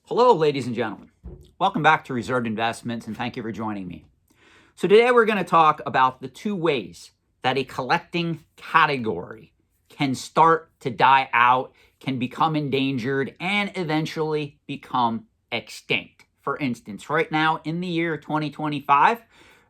Hello, ladies and gentlemen. Welcome back to Reserved Investments, and thank you for joining me. So today we're going to talk about the two ways that a collecting category can start to die out, can become endangered, and eventually become extinct. For instance, right now in the year 2025,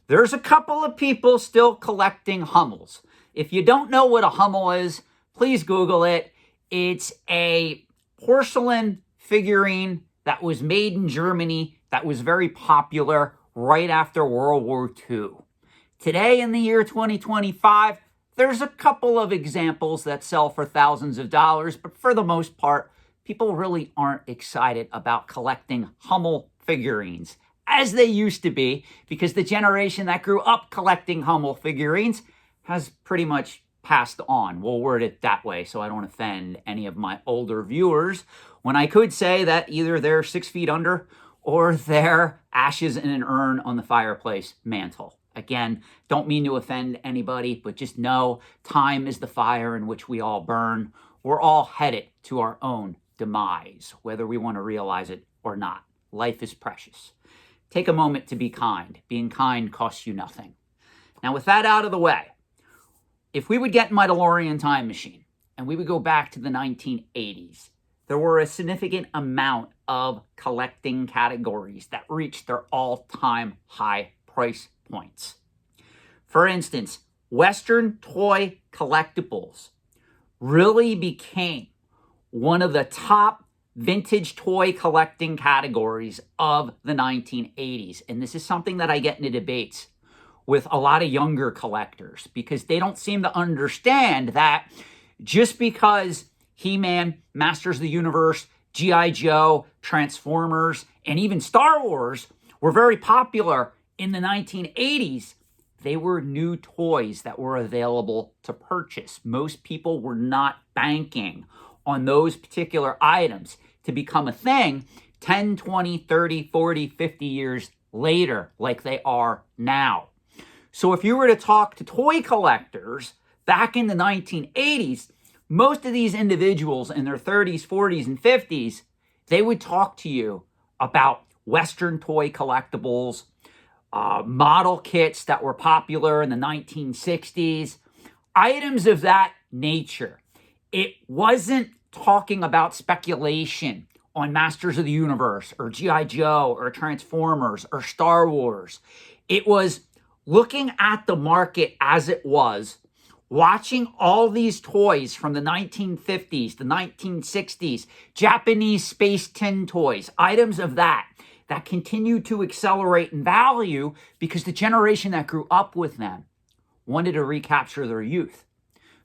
there's a couple of people still collecting Hummels. If you don't know what a Hummel is, please Google it. It's a porcelain figurine that was made in Germany that was very popular right after World War II. Today, in the year 2025, there's a couple of examples that sell for thousands of dollars, but for the most part, people really aren't excited about collecting Hummel figurines as they used to be, because the generation that grew up collecting Hummel figurines has pretty much passed on. We'll word it that way so I don't offend any of my older viewers, when I could say that either they're 6 feet under or they're ashes in an urn on the fireplace mantle. Again, don't mean to offend anybody, but just know time is the fire in which we all burn. We're all headed to our own demise, whether we want to realize it or not. Life is precious. Take a moment to be kind. Being kind costs you nothing. Now, with that out of the way, if we would get in my DeLorean time machine and we would go back to the 1980s, there were a significant amount of collecting categories that reached their all-time high price points. For instance, Western toy collectibles really became one of the top vintage toy collecting categories of the 1980s. And this is something that I get into debates with a lot of younger collectors, because they don't seem to understand that just because He-Man, Masters of the Universe, G.I. Joe, Transformers, and even Star Wars were very popular in the 1980s, they were new toys that were available to purchase. Most people were not banking on those particular items to become a thing 10, 20, 30, 40, 50 years later, like they are now. So if you were to talk to toy collectors back in the 1980s, most of these individuals in their 30s, 40s, and 50s, they would talk to you about Western toy collectibles, model kits that were popular in the 1960s, items of that nature. It wasn't talking about speculation on Masters of the Universe or G.I. Joe or Transformers or Star Wars. It was looking at the market as it was, watching all these toys from the 1950s, the 1960s, Japanese space tin toys, items of that continued to accelerate in value because the generation that grew up with them wanted to recapture their youth.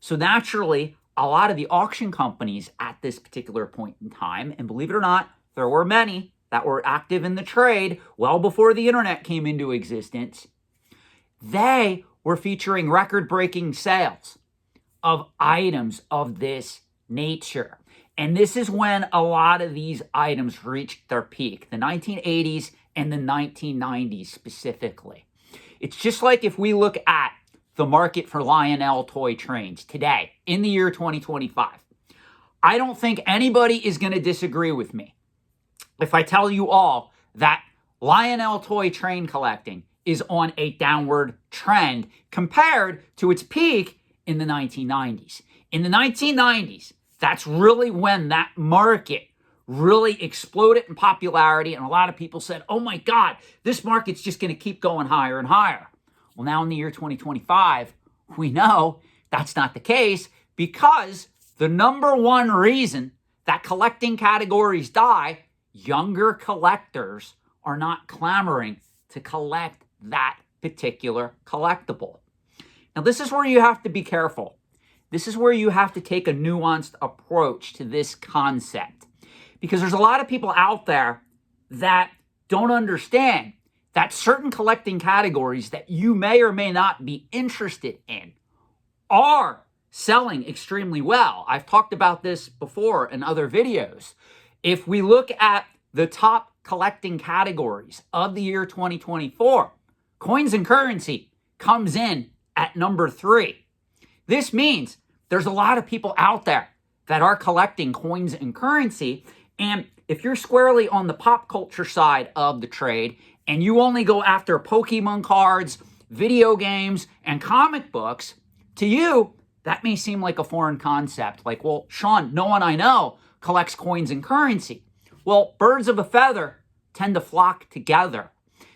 So naturally, a lot of the auction companies at this particular point in time, and believe it or not, there were many that were active in the trade well before the internet came into existence, they were featuring record-breaking sales of items of this nature. And this is when a lot of these items reached their peak, the 1980s and the 1990s specifically. It's just like if we look at the market for Lionel toy trains today, in the year 2025. I don't think anybody is going to disagree with me if I tell you all that Lionel toy train collecting is on a downward trend compared to its peak in the 1990s. In the 1990s, that's really when that market really exploded in popularity, and a lot of people said, oh my God, this market's just going to keep going higher and higher. Well, now in the year 2025, we know that's not the case, because the number one reason that collecting categories die, younger collectors are not clamoring to collect that particular collectible. Now, this is where you have to be careful. This is where you have to take a nuanced approach to this concept, because there's a lot of people out there that don't understand that certain collecting categories that you may or may not be interested in are selling extremely well. I've talked about this before in other videos. If we look at the top collecting categories of the year 2024, coins and currency comes in at number 3. This means there's a lot of people out there that are collecting coins and currency, and if you're squarely on the pop culture side of the trade and you only go after Pokemon cards, video games, and comic books, to you, that may seem like a foreign concept. Like, well, Sean, no one I know collects coins and currency. Well, birds of a feather tend to flock together.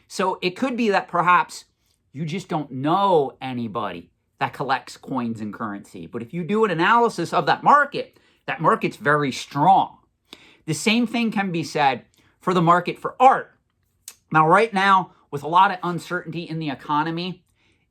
So it could be that perhaps you just don't know anybody that collects coins and currency. But if you do an analysis of that market's very strong. The same thing can be said for the market for art. Now, right now, with a lot of uncertainty in the economy,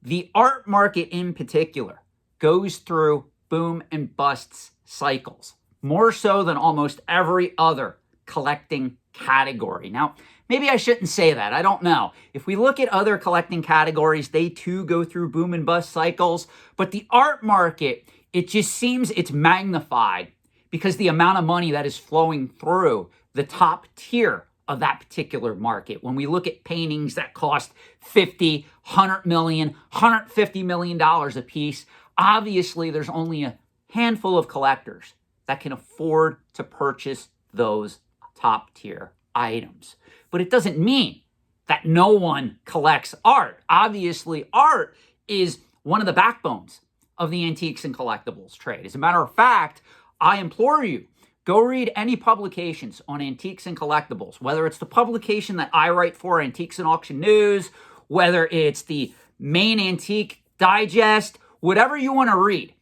the art market in particular goes through boom and busts cycles, more so than almost every other collecting category. Now, maybe I shouldn't say that. I don't know. If we look at other collecting categories, they too go through boom and bust cycles. But the art market, it just seems it's magnified because the amount of money that is flowing through the top tier of that particular market. When we look at paintings that cost $50, $100 million, $150 million a piece, obviously there's only a handful of collectors that can afford to purchase those top tier items. But it doesn't mean that no one collects art. Obviously, art is one of the backbones of the antiques and collectibles trade. As a matter of fact, I implore you, go read any publications on antiques and collectibles, whether it's the publication that I write for, Antiques and Auction News, whether it's the Main Antique Digest, whatever you want to read.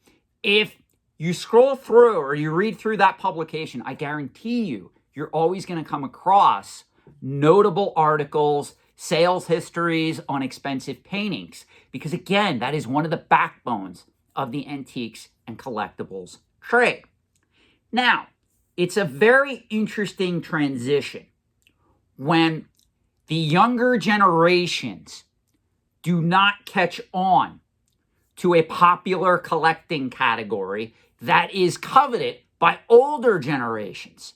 If you scroll through or you read through that publication, I guarantee you, you're always going to come across notable articles, sales histories on expensive paintings. Because again, that is one of the backbones of the antiques and collectibles trade. Now, it's a very interesting transition when the younger generations do not catch on to a popular collecting category that is coveted by older generations.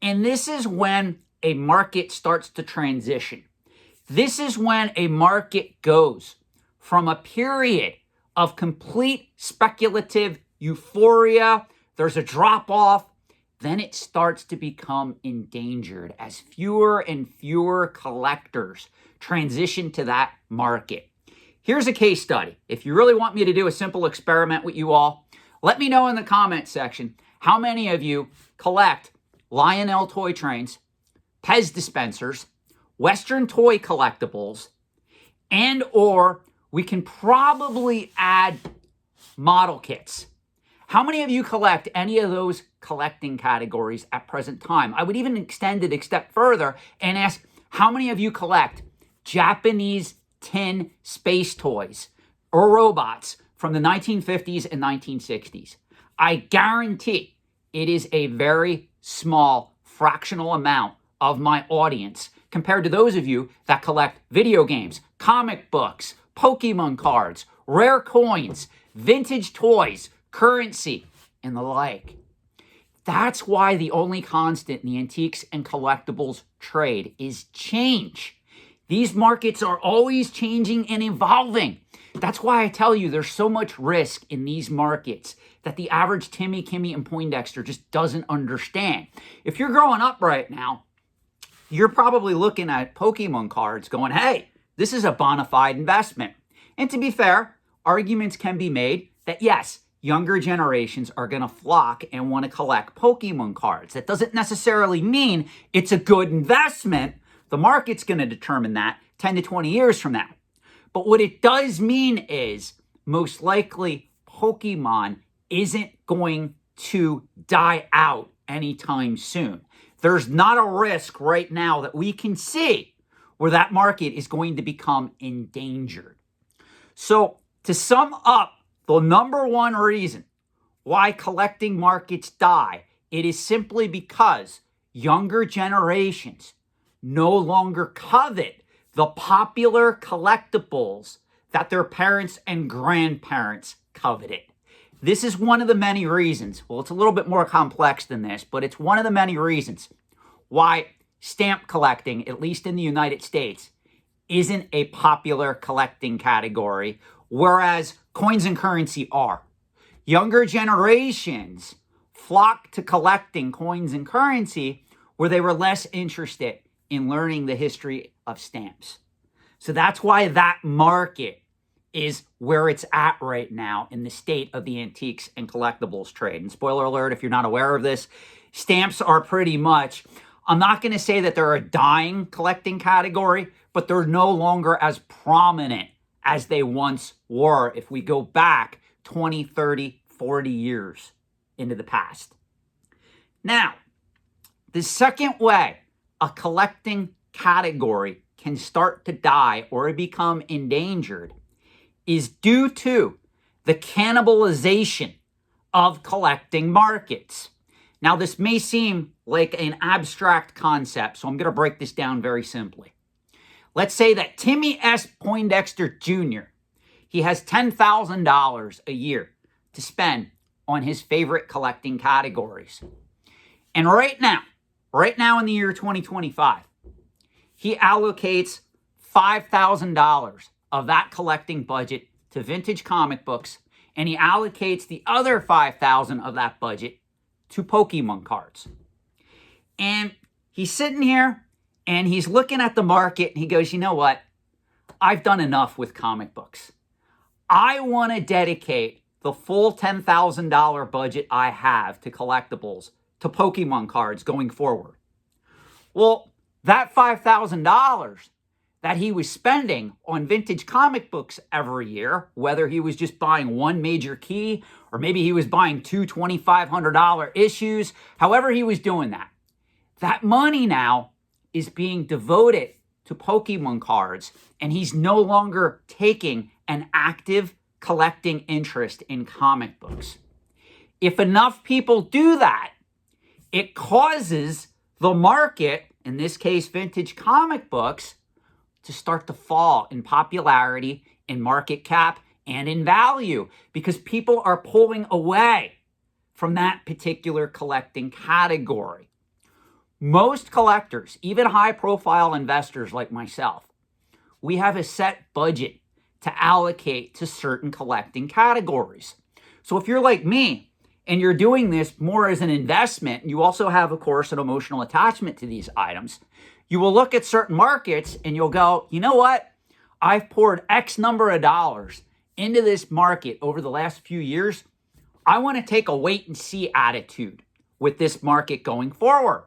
And this is when a market starts to transition. This is when a market goes from a period of complete speculative euphoria, there's a drop-off, then it starts to become endangered as fewer and fewer collectors transition to that market. Here's a case study. If you really want me to do a simple experiment with you all, let me know in the comment section how many of you collect Lionel toy trains, Pez dispensers, Western toy collectibles, and or we can probably add model kits. How many of you collect any of those collecting categories at present time? I would even extend it a step further and ask, how many of you collect Japanese tin space toys or robots from the 1950s and 1960s? I guarantee it is a very small fractional amount of my audience compared to those of you that collect video games, comic books, Pokemon cards, rare coins, vintage toys, currency, and the like. That's why the only constant in the antiques and collectibles trade is change. These markets are always changing and evolving. That's why I tell you there's so much risk in these markets that the average Timmy, Kimmy, and Poindexter just doesn't understand. If you're growing up right now, you're probably looking at Pokemon cards going, hey, this is a bona fide investment. And to be fair, arguments can be made that yes, younger generations are going to flock and want to collect Pokemon cards. That doesn't necessarily mean it's a good investment. The market's going to determine that 10 to 20 years from now. But what it does mean is most likely Pokemon isn't going to die out anytime soon. There's not a risk right now that we can see where that market is going to become endangered. So to sum up, the number one reason why collecting markets die, it is simply because younger generations no longer covet the popular collectibles that their parents and grandparents coveted. This is one of the many reasons, well, it's a little bit more complex than this, but it's one of the many reasons why stamp collecting, at least in the United States, isn't a popular collecting category, whereas coins and currency are. Younger generations flock to collecting coins and currency, where they were less interested in learning the history of stamps. So that's why that market is where it's at right now in the state of the antiques and collectibles trade. And spoiler alert, if you're not aware of this, stamps are pretty much, I'm not going to say that they're a dying collecting category, but they're no longer as prominent as they once were if we go back 20, 30, 40 years into the past. Now, the second way a collecting category can start to die or become endangered is due to the cannibalization of collecting markets. Now, this may seem like an abstract concept, so I'm going to break this down very simply. Let's say that Timmy S. Poindexter Jr., he has $10,000 a year to spend on his favorite collecting categories. And right now in the year 2025, he allocates $5,000 of that collecting budget to vintage comic books, and he allocates the other $5,000 of that budget to Pokemon cards. And he's sitting here and he's looking at the market and he goes, you know what? I've done enough with comic books. I want to dedicate the full $10,000 budget I have to collectibles to Pokemon cards going forward. Well, that $5,000 that he was spending on vintage comic books every year, whether he was just buying one major key or maybe he was buying two $2,500 issues, however he was doing that money now is being devoted to Pokemon cards, and he's no longer taking an active collecting interest in comic books. If enough people do that, it causes the market, in this case vintage comic books, to start to fall in popularity, in market cap, and in value because people are pulling away from that particular collecting category. Most collectors, even high-profile investors like myself, we have a set budget to allocate to certain collecting categories. So if you're like me and you're doing this more as an investment, and you also have, of course, an emotional attachment to these items, you will look at certain markets and you'll go, you know what? I've poured X number of dollars into this market over the last few years. I want to take a wait and see attitude with this market going forward.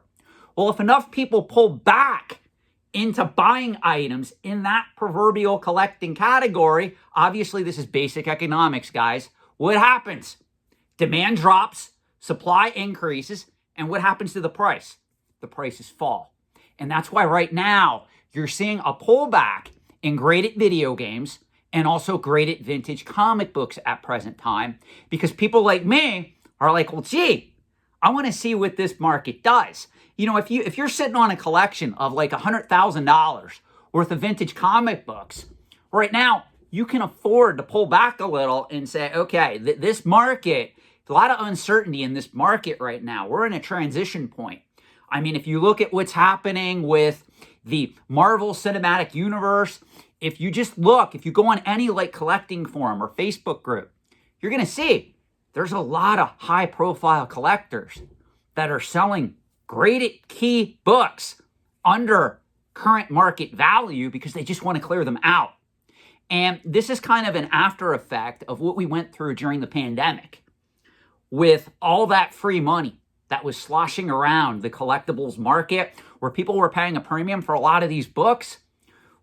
Well, if enough people pull back into buying items in that proverbial collecting category, obviously this is basic economics, guys. What happens? Demand drops, supply increases, and what happens to the price? The prices fall. And that's why right now you're seeing a pullback in graded video games and also graded vintage comic books at present time because people like me are like, well, gee, I want to see what this market does. You know, if you're sitting on a collection of like $100,000 worth of vintage comic books, right now you can afford to pull back a little and say, okay, this market, a lot of uncertainty in this market right now. We're in a transition point. I mean, if you look at what's happening with the Marvel Cinematic Universe, if you go on any like collecting forum or Facebook group, you're going to see there's a lot of high profile collectors that are selling graded key books under current market value because they just want to clear them out. And this is kind of an after effect of what we went through during the pandemic with all that free money that was sloshing around the collectibles market where people were paying a premium for a lot of these books.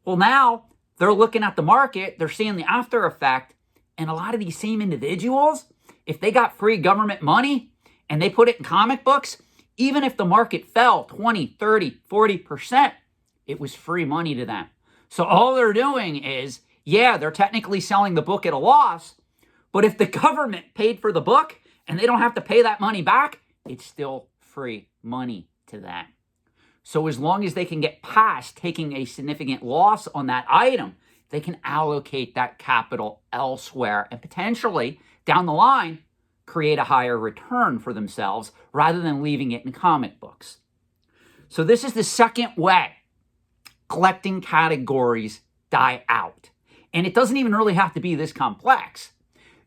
Well, now they're looking at the market, they're seeing the after effect, and a lot of these same individuals, if they got free government money and they put it in comic books, even if the market fell 20, 30, 40%, it was free money to them. So all they're doing is, yeah, they're technically selling the book at a loss, but if the government paid for the book and they don't have to pay that money back, it's still free money to them. So as long as they can get past taking a significant loss on that item, they can allocate that capital elsewhere and potentially, down the line, create a higher return for themselves rather than leaving it in comic books. So this is the second way collecting categories die out. And it doesn't even really have to be this complex.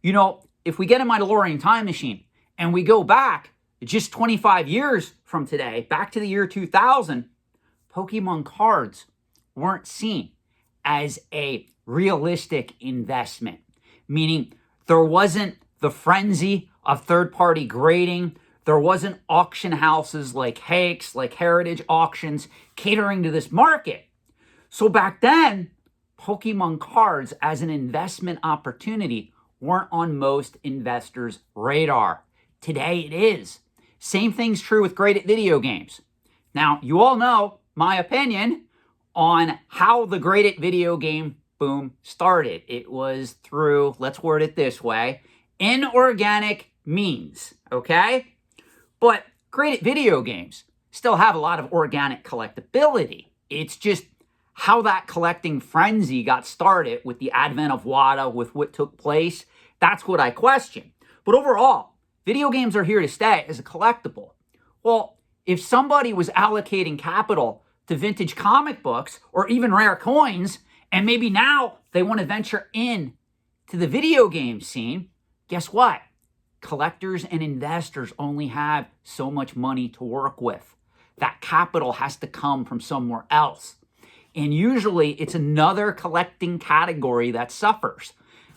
You know, if we get in my DeLorean time machine and we go back just 25 years from today, back to the year 2000, Pokemon cards weren't seen as a realistic investment, meaning there wasn't the frenzy of third-party grading. There wasn't auction houses like Hakes, like Heritage Auctions catering to this market. So back then, Pokemon cards as an investment opportunity weren't on most investors' radar. Today it is. Same thing's true with graded video games. Now, you all know my opinion on how the graded video game boom started. It was through, let's word it this way, inorganic means, okay? But graded video games still have a lot of organic collectability. It's just how that collecting frenzy got started with the advent of WADA, with what took place. That's what I question. But overall, video games are here to stay as a collectible. Well, if somebody was allocating capital to vintage comic books or even rare coins, and maybe now they want to venture in to the video game scene, guess what? Collectors and investors only have so much money to work with. That capital has to come from somewhere else. And usually it's another collecting category that suffers.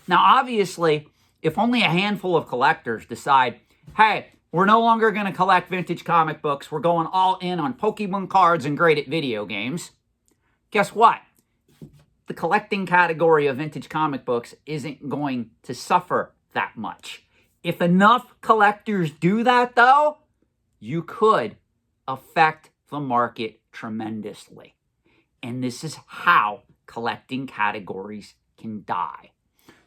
Now, obviously, if only a handful of collectors decide, hey, we're no longer going to collect vintage comic books, we're going all in on Pokemon cards and graded video games, guess what? The collecting category of vintage comic books isn't going to suffer that much. If enough collectors do that, though, you could affect the market tremendously. And this is how collecting categories can die.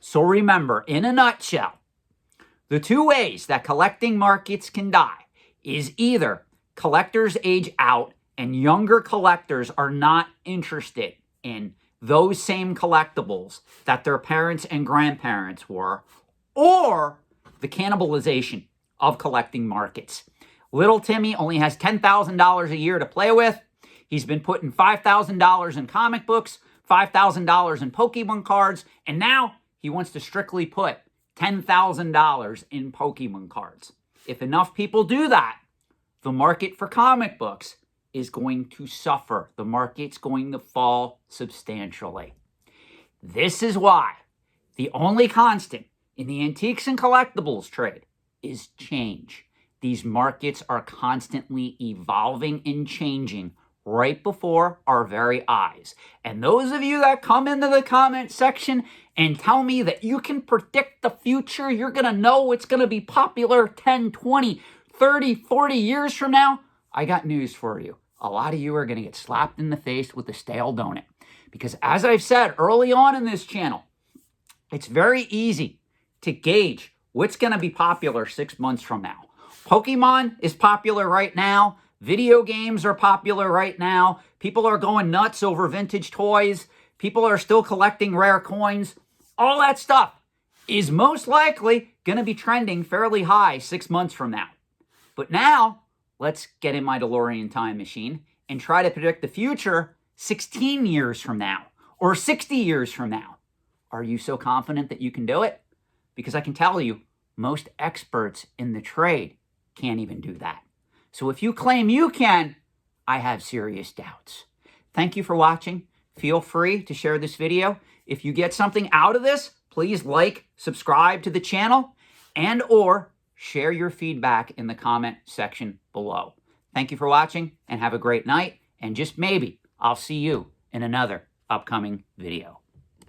So remember, in a nutshell, the two ways that collecting markets can die is either collectors age out and younger collectors are not interested in those same collectibles that their parents and grandparents were, or the cannibalization of collecting markets. Little Timmy only has $10,000 a year to play with. He's been putting $5,000 in comic books, $5,000 in Pokemon cards, and now he wants to strictly put $10,000 in Pokemon cards. If enough people do that, the market for comic books is going to suffer. The market's going to fall substantially. This is why the only constant in the antiques and collectibles trade is change. These markets are constantly evolving and changing right before our very eyes. And those of you that come into the comment section and tell me that you can predict the future, you're going to know it's going to be popular 10, 20, 30, 40 years from now, I got news for you. A lot of you are going to get slapped in the face with a stale donut. Because as I've said early on in this channel, it's very easy to gauge what's going to be popular 6 months from now. Pokemon is popular right now. Video games are popular right now. People are going nuts over vintage toys. People are still collecting rare coins. All that stuff is most likely going to be trending fairly high 6 months from now. But now, let's get in my DeLorean time machine and try to predict the future 16 years from now or 60 years from now. Are you so confident that you can do it? Because I can tell you, most experts in the trade can't even do that. So if you claim you can, I have serious doubts. Thank you for watching. Feel free to share this video. If you get something out of this, please like, subscribe to the channel, and or share your feedback in the comment section below. Thank you for watching and have a great night. And just maybe I'll see you in another upcoming video.